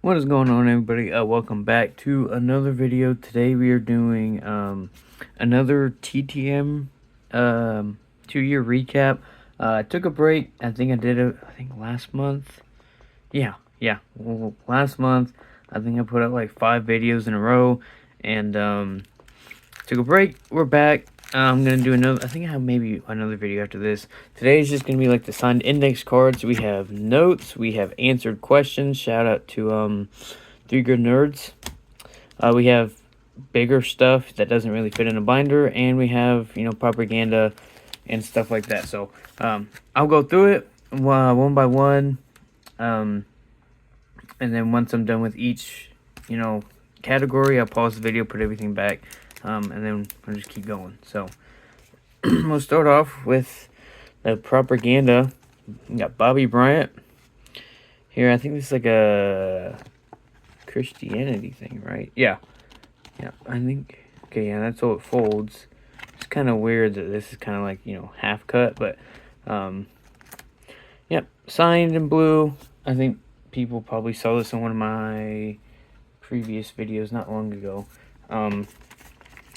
What is going on, everybody? Welcome back to another video. Today we are doing another TTM 2-year recap. I took a break. I think I did it. I think last month. Yeah. Well, last month I think I put out like 5 videos in a row, and took a break. We're back. I'm gonna do another. I think I have maybe another video after this. Today is just gonna be like the signed index cards. We have notes. We have answered questions. Shout out to 3 Good Nerds. We have bigger stuff that doesn't really fit in a binder, and we have propaganda and stuff like that. So I'll go through it one by one, and then once I'm done with each category, I'll pause the video, put everything back. And then we'll just keep going. So we'll start off with the propaganda. We got Bobby Bryant here. I think this is like a Christianity thing, right? Yeah, I think. Okay, yeah, that's how it folds. It's kind of weird that this is kind of like half cut, but yep, signed in blue. I think people probably saw this in one of my previous videos not long ago.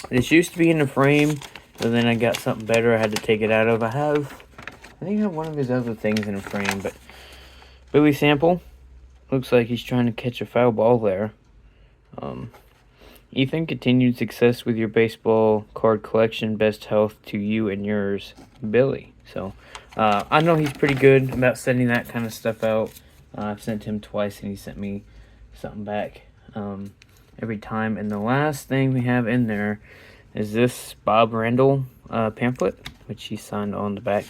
This used to be in the frame, but then I got something better I had to take it out of. I think I have one of his other things in a frame, but Billy Sample looks like he's trying to catch a foul ball there. Ethan, continued success with your baseball card collection. Best health to you and yours, Billy. So I know he's pretty good about sending that kind of stuff out. I've sent him twice, and he sent me something back every time. And the last thing we have in there is this Bob Randall pamphlet, which he signed on the back.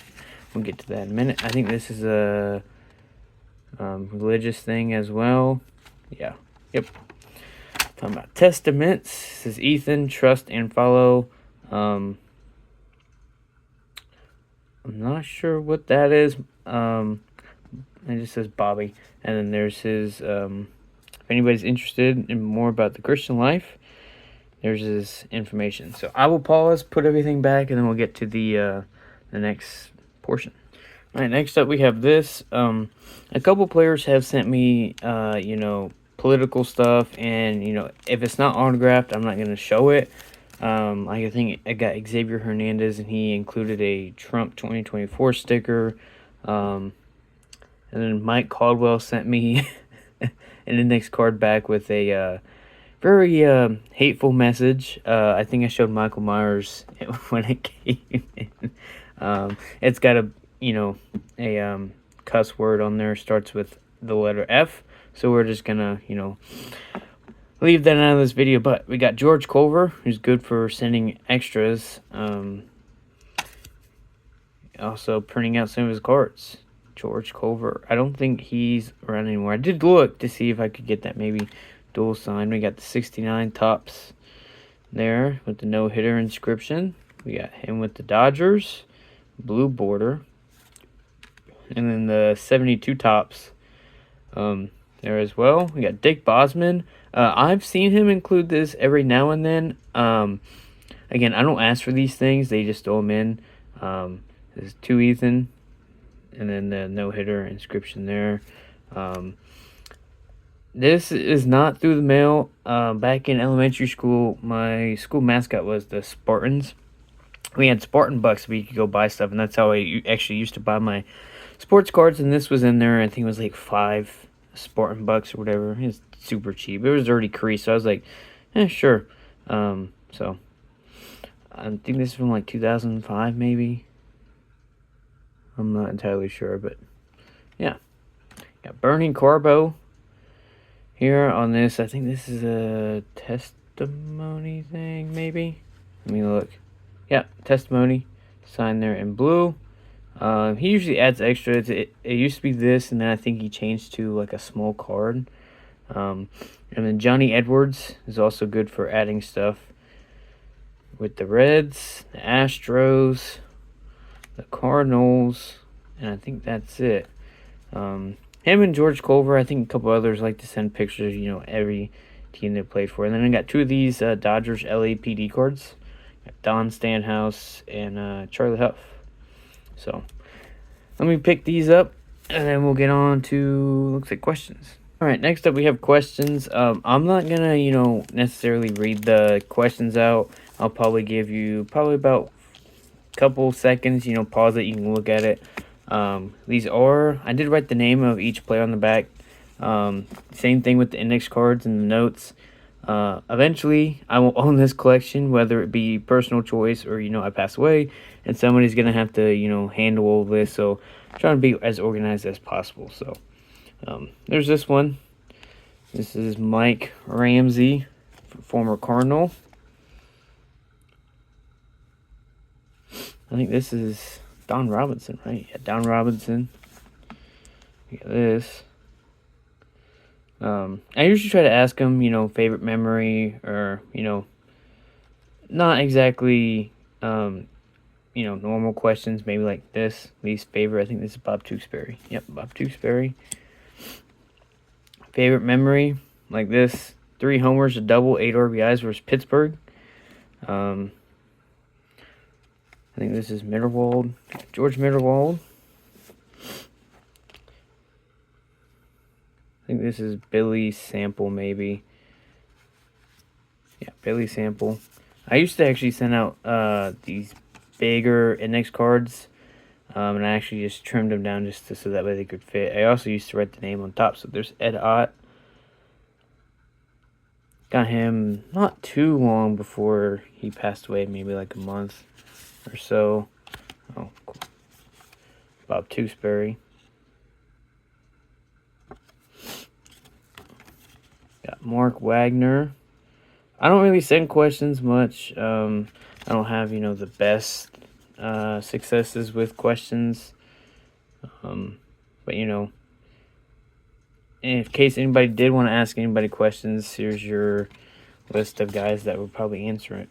We'll get to that in a minute. I think this is a religious thing as well. Yeah. Yep. Talking about testaments. This is Ethan, trust and follow. I'm not sure what that is. It just says Bobby. And then there's his, if anybody's interested in more about the Christian life, there's his information. So I will pause, put everything back, and then we'll get to the next portion. All right, next up we have this. A couple players have sent me, political stuff, and if it's not autographed, I'm not gonna show it. I think I got Xavier Hernandez, and he included a Trump 2024 sticker. And then Mike Caldwell sent me an index card back with a very hateful message. I think I showed Michael Myers when it came in. It's got a cuss word on there. Starts with the letter F. So we're just gonna leave that out of this video. But we got George Culver, who's good for sending extras. Also printing out some of his cards. George Culver. I don't think he's around anymore. I did look to see if I could get that maybe dual sign. We got the 69 tops there with the no-hitter inscription. We got him with the Dodgers, blue border. And then the 72 tops there as well. We got Dick Bosman. I've seen him include this every now and then. Again, I don't ask for these things. They just throw them in. This is to Ethan. And then the no-hitter inscription there. This is not through the mail. Back in elementary school, my school mascot was the Spartans. We had Spartan bucks where you could go buy stuff, and that's how I actually used to buy my sports cards. And this was in there. I think it was like 5 Spartan bucks or whatever. It's super cheap. It was already creased, so I was like, sure. So I think this is from like 2005, maybe. I'm not entirely sure, but yeah. Got Burning Carbo here on this. I think this is a testimony thing, maybe. Let me look. Yeah, testimony. Signed there in blue. He usually adds extras. It used to be this, and then I think he changed to like a small card. And then Johnny Edwards is also good for adding stuff with the Reds, the Astros, the Cardinals, and I think that's it. Him and George Culver, I think a couple others like to send pictures, every team they played for. And then I got 2 of these Dodgers LAPD cards. Got Don Stanhouse and Charlie Huff. So let me pick these up, and then we'll get on to, looks like, questions. All right, next up we have questions. I'm not gonna, necessarily read the questions out. I'll probably give you about a couple seconds, pause it, you can look at it. I did write the name of each player on the back. Same thing with the index cards and the notes. Eventually, I will own this collection, whether it be personal choice or, I pass away, and somebody's gonna have to, handle all this. So, I'm trying to be as organized as possible. So, there's this one. This is Mike Ramsey, former Cardinal. I think this is Don Robinson, right? Yeah, Don Robinson. We got this. I usually try to ask him, favorite memory or, not exactly, normal questions. Maybe like this, least favorite. I think this is Bob Tewksbury. Yep, Bob Tewksbury. Favorite memory, like this. 3 homers, a double, 8 RBIs versus Pittsburgh. I think this is Mitterwald. George Mitterwald. I think this is Billy Sample, maybe. Yeah, Billy Sample. I used to actually send out these bigger index cards, and I actually just trimmed them down just so that way they could fit. I also used to write the name on top. So there's Ed Ott. Got him not too long before he passed away, maybe like a month or so. Oh, cool. Bob Tewksbury. Got Mark Wagner. I don't really send questions much. I don't have, the best successes with questions. But, in case anybody did want to ask anybody questions, here's your list of guys that would probably answer it.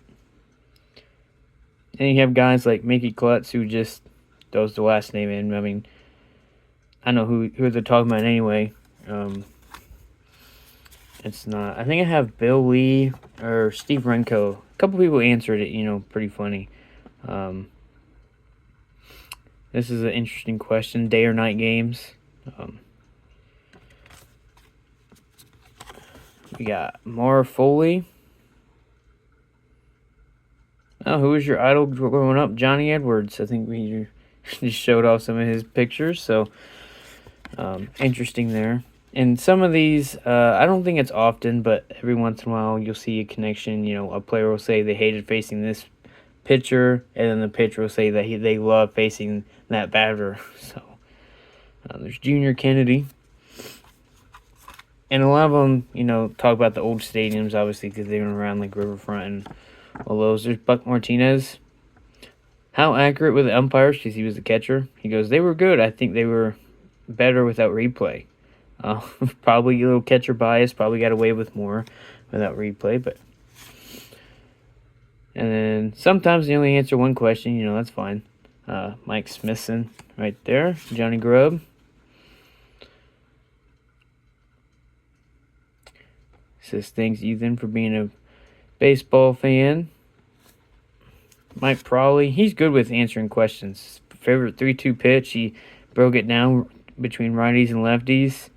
And you have guys like Mickey Klutz who just throws the last name in. I mean, I know who they're talking about anyway. It's not. I think I have Bill Lee or Steve Renko. A couple people answered it, pretty funny. This is an interesting question. Day or night games? We got Mara Foley. Oh, who was your idol growing up? Johnny Edwards. I think we just showed off some of his pictures. So, interesting there. And some of these, I don't think it's often, but every once in a while you'll see a connection. A player will say they hated facing this pitcher, and then the pitcher will say that they love facing that batter. So there's Junior Kennedy. And a lot of them, talk about the old stadiums, obviously, because they were around like Riverfront and all those. There's Buck Martinez. How accurate were the umpires? Because he was the catcher. He goes, they were good. I think they were better without replay. Probably a little catcher bias. Probably got away with more without replay. And then sometimes they only answer one question. That's fine. Mike Smithson right there. Johnny Grubb. Says thanks, Ethan, for being a baseball fan. Mike Prawley. He's good with answering questions. Favorite 3-2 pitch. He broke it down between righties and lefties.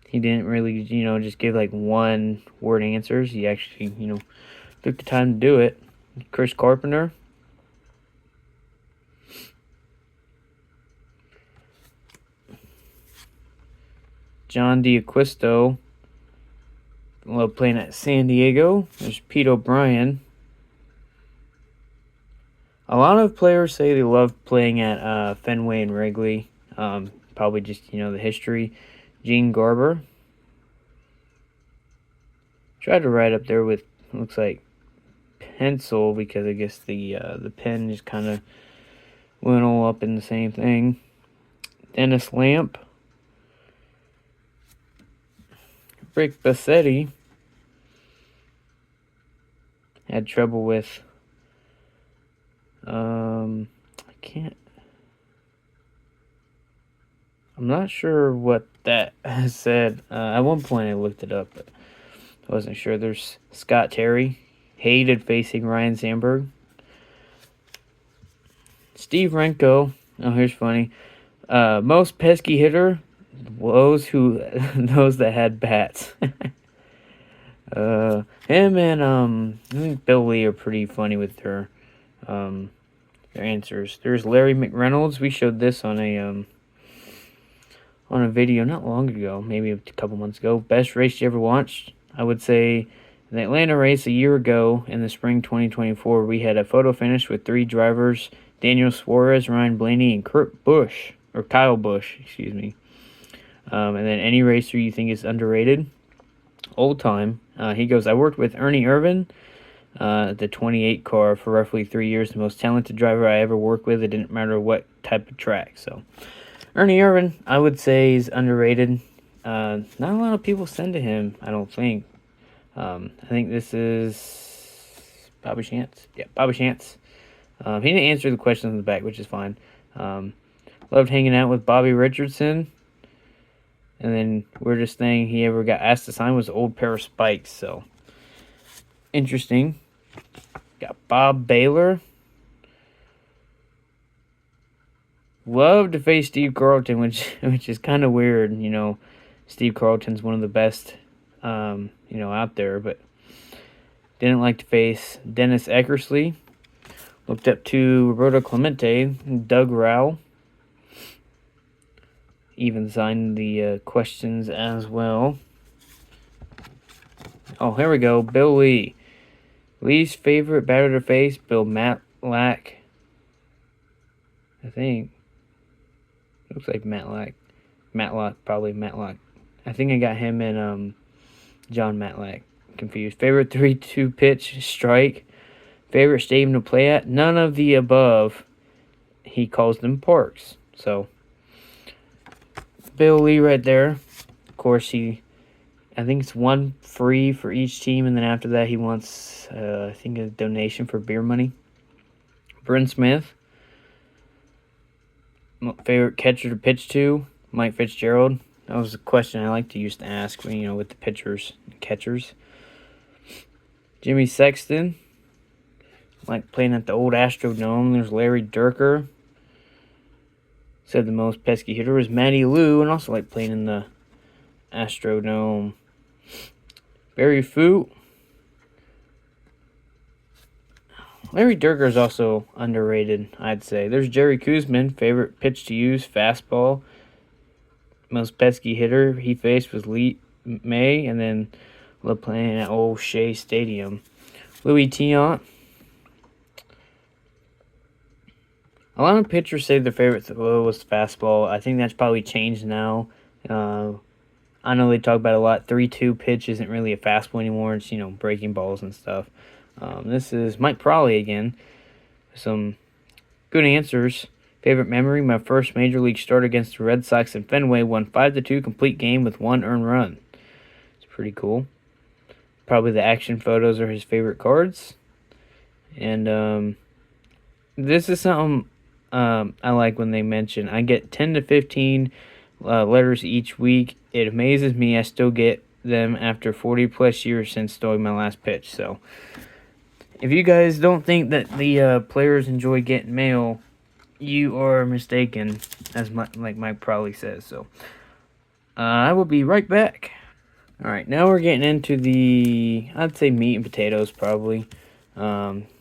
He didn't really, just give like one word answers. He actually, took the time to do it. Chris Carpenter. John D'Acquisto. Love playing at San Diego. There's Pete O'Brien. A lot of players say they love playing at Fenway and Wrigley. Probably just, the history. Gene Garber. Tried to write up there with, looks like, pencil, because I guess the pen just kind of went all up in the same thing. Dennis Lamp. Rick Bassetti. Had trouble with, I'm not sure what that said. At one point I looked it up, but I wasn't sure. There's Scott Terry. Hated facing Ryan Sandberg. Steve Renko. Oh, here's funny. Most pesky hitter. those that had bats. Him and I think Bill Lee are pretty funny with their answers. There's Larry McReynolds. We showed this on a video not long ago, maybe a couple months ago. Best race you ever watched? I would say the Atlanta race a year ago in the spring 2024. We had a photo finish with 3 drivers: Daniel Suarez, Ryan Blaney, and Kyle Busch, excuse me. And then any racer you think is underrated? Old time. He goes, I worked with Ernie Irvan, the 28 car, for roughly 3 years. The most talented driver I ever worked with. It didn't matter what type of track. So Ernie Irvan, I would say, is underrated. Not a lot of people send to him, I don't think. I think this is Bobby Chance. Yeah, Bobby Chance. He didn't answer the questions in the back, which is fine. Loved hanging out with Bobby Richardson. And then weirdest thing he ever got asked to sign was an old pair of spikes. So interesting. Got Bob Baylor. Love to face Steve Carlton, which is kind of weird. You know, Steve Carlton's one of the best, out there, but didn't like to face Dennis Eckersley. Looked up to Roberto Clemente, Doug Rowell. Even signed the questions as well. Oh, here we go. Bill Lee. Least favorite batter to face? Bill Matlack. I think. Looks like Matlock. Probably Matlock. I think I got him and John Matlack confused. Favorite 3-2 pitch strike? Favorite stadium to play at? None of the above. He calls them parks. So Bill Lee right there. Of course, I think it's one free for each team, and then after that he wants, I think, a donation for beer money. Bryn Smith. Favorite catcher to pitch to? Mike Fitzgerald. That was a question I like to used to ask, with the pitchers and catchers. Jimmy Sexton. Like playing at the old Astrodome. There's Larry Durker. Said the most pesky hitter was Matty Lou, and also like playing in the Astrodome. Barry Foote. Larry Durker is also underrated, I'd say. There's Jerry Koosman, favorite pitch to use, fastball. Most pesky hitter he faced was Lee May, and then playing at old Shea Stadium. Louis Tiant. A lot of pitchers say their favorite was fastball. I think that's probably changed now. I know they talk about it a lot. 3-2 pitch isn't really a fastball anymore. It's, breaking balls and stuff. This is Mike Prawley again. Some good answers. Favorite memory? My first major league start against the Red Sox in Fenway. Won 5-2 complete game with 1 earned run. It's pretty cool. Probably the action photos are his favorite cards. And this is something I like when they mention. I get 10 to 15 letters each week. It amazes me I still get them after 40 plus years since throwing my last pitch. So if you guys don't think that the players enjoy getting mail, you are mistaken, as like Mike probably says. So I will be right back. All right, now we're getting into the, I'd say, meat and potatoes probably.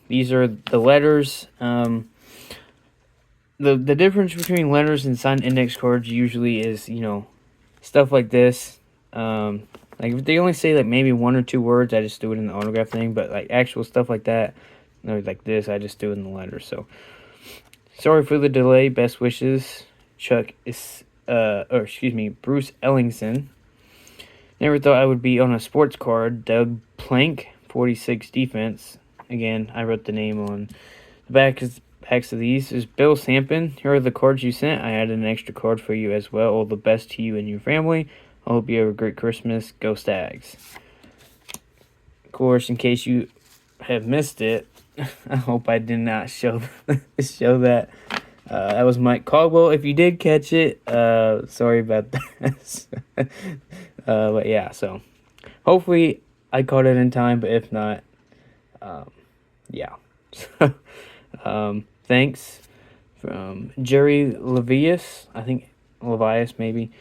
These are the letters. The difference between letters and signed index cards usually is, stuff like this. Like if they only say like maybe 1 or 2 words, I just do it in the autograph thing. But like actual stuff like that, or like this, I just do it in the letters. So sorry for the delay. Best wishes, Bruce Ellingson. Never thought I would be on a sports card. Doug Plank, 46 defense. Again, I wrote the name on the backs of these. Is Bill Sampson. Here are the cards you sent. I added an extra card for you as well. All the best to you and your family. I hope you have a great Christmas. Go Stags. Of course, in case you have missed it, I hope I did not show that. That was Mike Caldwell. If you did catch it, sorry about that. But yeah, so hopefully I caught it in time, but if not, yeah. Thanks from Jerry Levius, I think Levius maybe.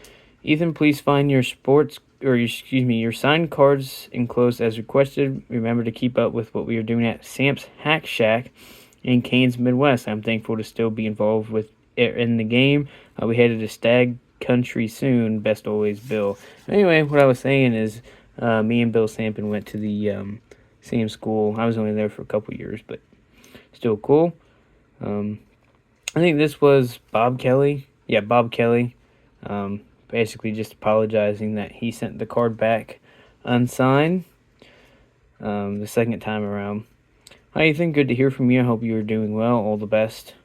Ethan, please find your your signed cards enclosed as requested. Remember to keep up with what we are doing at Samp's Hack Shack in Canes Midwest. I'm thankful to still be involved with it in the game. We headed to Stag Country soon. Best always, Bill. Anyway, what I was saying is, me and Bill Sampson went to the same school. I was only there for a couple years, but still cool. I think this was Bob Kelly. Yeah, Bob Kelly. Basically just apologizing that he sent the card back unsigned the second time around. Hi, Ethan. Good to hear from you. I hope you are doing well. All the best.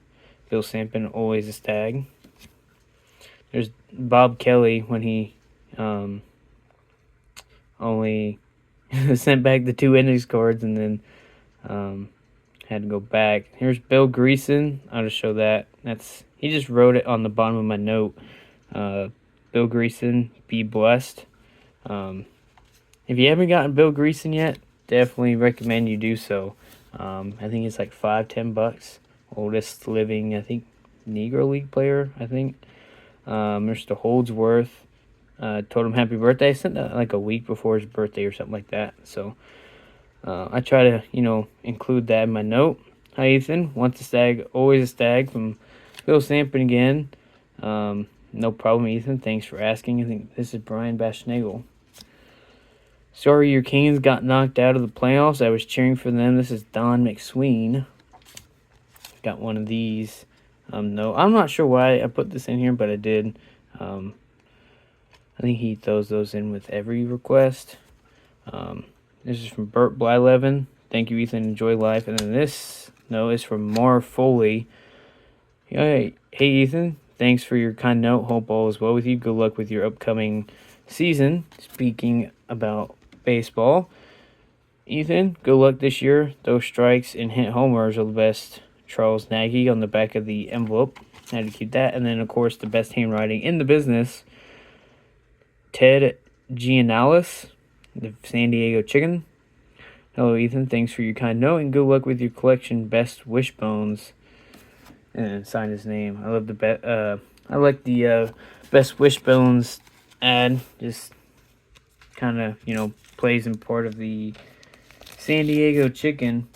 Bill Sampson, always a stag. There's Bob Kelly when he only sent back the 2 index cards and then had to go back. Here's Bill Greason. I'll just show that. He just wrote it on the bottom of my note. Bill Greason, be blessed. If you haven't gotten Bill Greason yet, definitely recommend you do so. I think it's like $5-10. Oldest living, I think, Negro League player, I think. Mr. Holdsworth. Told him happy birthday. I sent that like a week before his birthday or something like that. So I try to, include that in my note. Hi, Ethan. Once a stag, always a stag, from Bill Sampson again. No problem, Ethan. Thanks for asking. I think this is Brian Baschnagel. Sorry your Canes got knocked out of the playoffs. I was cheering for them. This is Don McSween. Got one of these. No, I'm not sure why I put this in here, but I did. I think he throws those in with every request. This is from Bert Blylevin. Thank you, Ethan. Enjoy life. And then this, is from Mar Foley. Hey, Ethan. Thanks for your kind note. Hope all is well with you. Good luck with your upcoming season. Speaking about baseball, Ethan, good luck this year. Those strikes and hit homers are the best. Charles Nagy on the back of the envelope. I had to keep that. And then, of course, the best handwriting in the business, Ted Gianalis, the San Diego Chicken. Hello, Ethan. Thanks for your kind note, and good luck with your collection. Best Wishbones. And sign his name. I love I like the Best Wishbones ad. Just kind of, plays in part of the San Diego Chicken.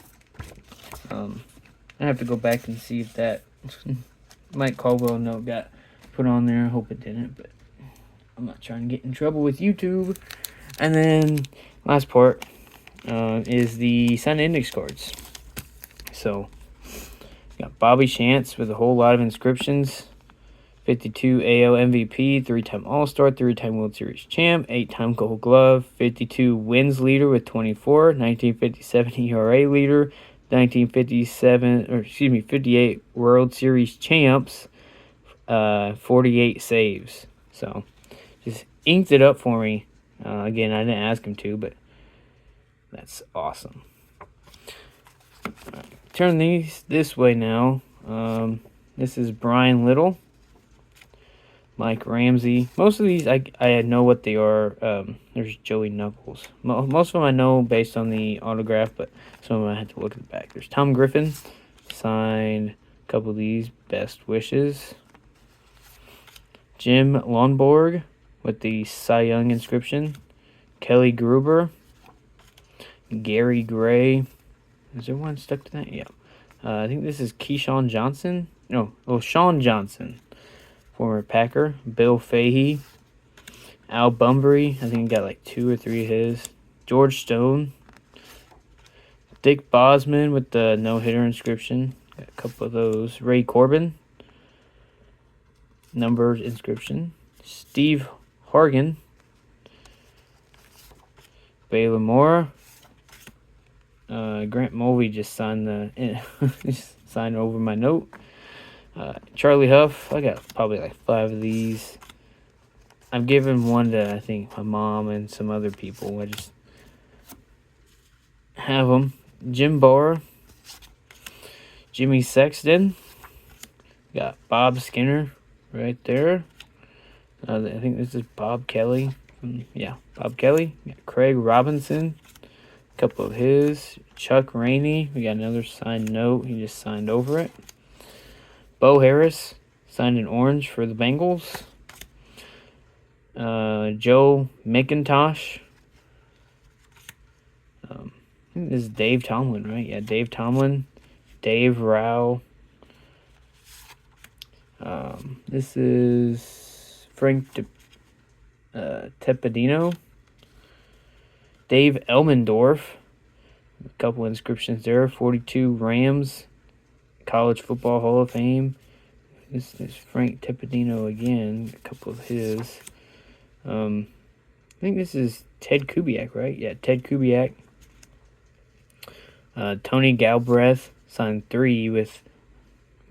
I have to go back and see if that Mike Caldwell note got put on there. I hope it didn't, but I'm not trying to get in trouble with YouTube. And then last part is the signed index cards. So got Bobby Shantz with a whole lot of inscriptions. 52 AL MVP, 3-time All-Star, 3-time World Series champ, 8-time Gold Glove, 52 wins leader with 24, 1957 ERA leader, 58 World Series champs, 48 saves. So just inked it up for me. Again, I didn't ask him to, but that's awesome. Right, turn these this way now. This is Brian Little, Mike Ramsey. Most of these I know what they are. There's Joey Knuckles. Most of them I know based on the autograph, but some of them I had to look at the back. There's Tom Griffin, signed a couple of these. Best wishes. Jim Lonborg with the Cy Young inscription. Kelly Gruber. Gary Gray. Is there one stuck to that? Yeah. I think this is Keyshawn Johnson. Sean Johnson, former Packer. Bill Fahey. Al Bunbury. I think he got like 2 or 3 of his. George Stone. Dick Bosman with the no-hitter inscription. Got a couple of those. Ray Corbin. Numbered inscription. Steve Hargan. Baylor Moore. Grant Mulvey just signed signed over my note. Charlie Huff. I got probably like 5 of these. I've given one to, I think, my mom and some other people. I just have them. Jim Barr. Jimmy Sexton. Got Bob Skinner right there. I think this is Bob Kelly. Bob Kelly. Got Craig Robinson. A couple of his. Chuck Rainey. We got another signed note. He just signed over it. Bo Harris. Signed in orange for the Bengals. Joe McIntosh. I think this is Dave Tomlin, right? Yeah, Dave Tomlin. Dave Rao. This is Frank Tepedino. Dave Elmendorf. A couple inscriptions there. 42 Rams. College Football Hall of Fame. This is Frank Tepedino again. A couple of his. I think this is Ted Kubiak, right? Yeah, Ted Kubiak. Tony Galbraith signed 3 with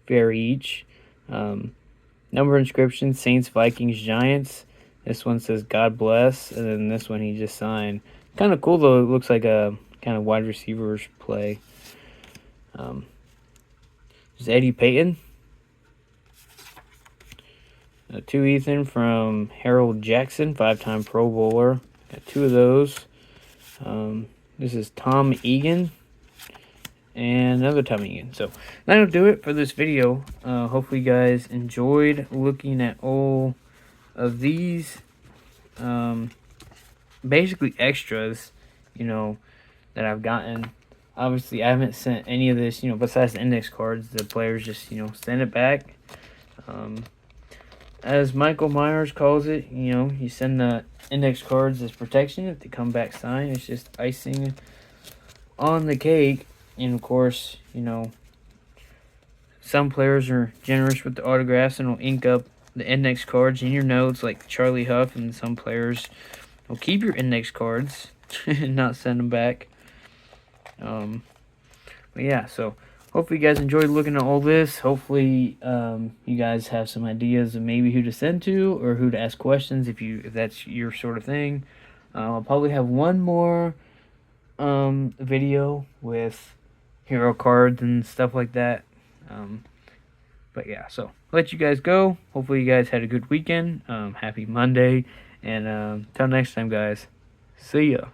Fair each. Number inscription, Saints, Vikings, Giants. This one says God bless, and then this one he just signed. Kind of cool though. It looks like a kind of wide receivers play. There's Eddie Payton. 2 Ethan from Harold Jackson, 5-time Pro Bowler. Got 2 of those. This is Tom Egan. And another Tom Egan. So that'll do it for this video. Hopefully you guys enjoyed looking at all of these basically extras, that I've gotten. Obviously I haven't sent any of this, besides the index cards. The players just, send it back. As Michael Myers calls it, you send the index cards as protection. If they come back signed, it's just icing on the cake. And of course, some players are generous with the autographs and will ink up the index cards in your notes, like Charlie Huff, and some players will keep your index cards and not send them back. But yeah, so hopefully you guys enjoyed looking at all this. Hopefully you guys have some ideas of maybe who to send to or who to ask questions if that's your sort of thing. I'll probably have one more video with hero cards and stuff like that. But yeah, so I'll let you guys go. Hopefully you guys had a good weekend. Happy Monday, and till next time, guys. See ya.